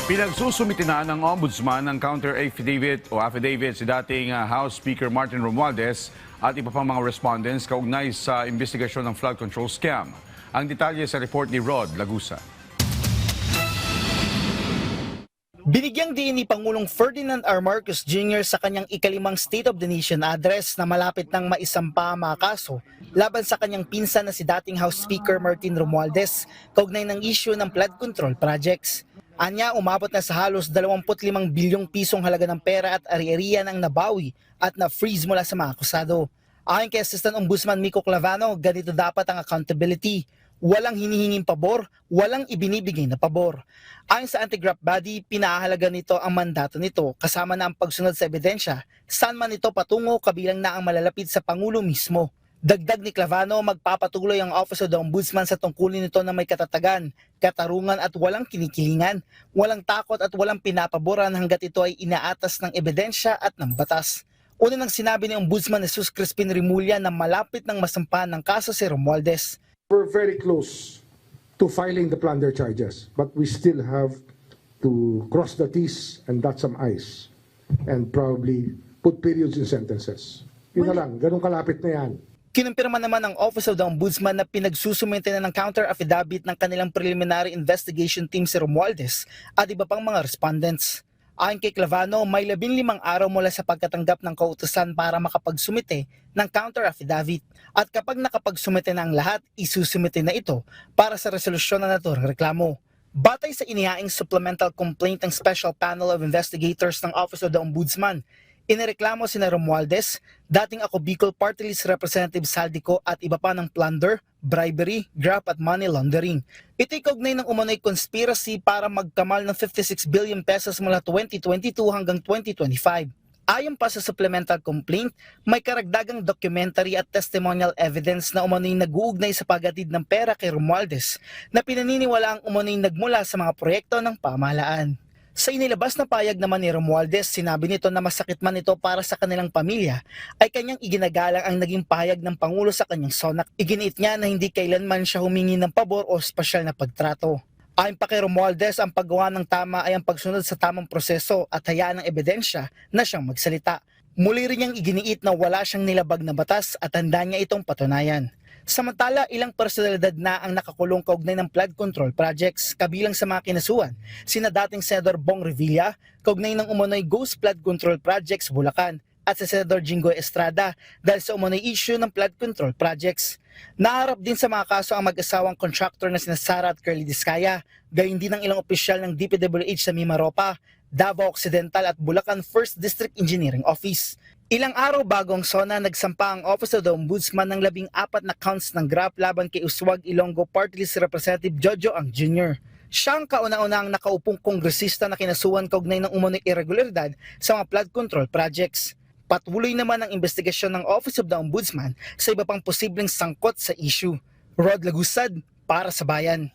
Pinagsusumiti na ng Ombudsman ng counter-affidavit si dating House Speaker Martin Romualdez at iba pang mga respondents kaugnay sa investigasyon ng flood control scam. Ang detalye sa report ni Rod Lagusa. Binigyang diin ni Pangulong Ferdinand R. Marcos Jr. sa kanyang ikalimang State of the Nation address na malapit nang maisampa ang mga kaso laban sa kanyang pinsan na si dating House Speaker Martin Romualdez kaugnay ng issue ng flood control projects. Anya, umabot na sa halos 25 bilyong pisong halaga ng pera at ari-arian ang nabawi at na-freeze mula sa mga akusado. Ayon kay Assistant Ombudsman Miko Clavano, ganito dapat ang accountability. Walang hinihinging pabor, walang ibinibigay na pabor. Ayon sa anti-graft body, pinahalaga nito ang mandato nito kasama na ang pagsunod sa ebidensya, saan man ito patungo kabilang na ang malalapit sa Pangulo mismo. Dagdag ni Clavano, magpapatuloy ang Office of the Ombudsman sa tungkulin nito na may katatagan, katarungan at walang kinikilingan, walang takot at walang pinapaboran hanggat ito ay inaatas ng ebidensya at ng batas. Una nang sinabi ni Ombudsman Jesus Crispin Remulla na malapit ng masampahan ng kaso si Romualdez. We're very close to filing the plunder charges, but we still have to cross the T's and dot some I's and probably put periods in sentences. Yun na lang, ganun kalapit na yan. Kinumpirma naman ng Office of the Ombudsman na pinagsusumite na ng counter-affidavit ng kanilang preliminary investigation team si Romualdez at iba pang mga respondents. Ayon kay Clavano, may 15 araw mula sa pagkatanggap ng kautusan para makapagsumite ng counter-affidavit at kapag nakapagsumite na ang lahat, isusumite na ito para sa resolusyon na naturang reklamo. Batay sa inihaing supplemental complaint ng Special Panel of Investigators ng Office of the Ombudsman, inireklamo sina Romualdez, dating ako Bicol Party List Representative Saldico at iba pa ng plunder, bribery, graft at money laundering. Ito'y kaugnay ng umano'y conspiracy para magkamal ng 56 billion pesos mula 2022 hanggang 2025. Ayon pa sa supplemental complaint, may karagdagang documentary at testimonial evidence na umano'y nag-uugnay sa paghatid ng pera kay Romualdez na pinaniniwala ang umano'y nagmula sa mga proyekto ng pamahalaan. Sa inilabas na payag naman ni Romualdez, sinabi nito na masakit man ito para sa kanilang pamilya, ay kanyang iginagalang ang naging payag ng Pangulo sa kanyang sonak. Iginiit niya na hindi kailanman siya humingi ng pabor o espesyal na pagtrato. Ayon pa kay Romualdez, ang paggawa ng tama ay ang pagsunod sa tamang proseso at hayaan ng ebidensya na siyang magsalita. Muli rin niyang iginiit na wala siyang nilabag na batas at handa niya itong patunayan. Samantala, ilang personalidad na ang nakakulong kaugnay ng flood control projects, kabilang sa mga kinasuhan, sina dating Senador Bong Revilla, kaugnay ng umano'y Ghost Flood Control Projects Bulacan, at si Senador Jinggoy Estrada dahil sa umano'y issue ng flood control projects. Naharap din sa mga kaso ang mag-asawang contractor na sina Sara at Curly Discaya, gayon din ang ilang opisyal ng DPWH sa Mimaropa, Davao Occidental at Bulacan 1st District Engineering Office. Ilang araw bago ang SONA, nagsampa ang Office of the Ombudsman ng 14 na counts ng graft laban kay Uswag Ilonggo Party List Representative Jojo Ang Jr. Siya ang kauna-unang nakaupong kongresista na kinasuhan kaugnay ng umano'y irregularidad sa mga flood control projects. Patuloy naman ang investigasyon ng Office of the Ombudsman sa iba pang posibleng sangkot sa issue. Rod Lagusad, para sa Bayan.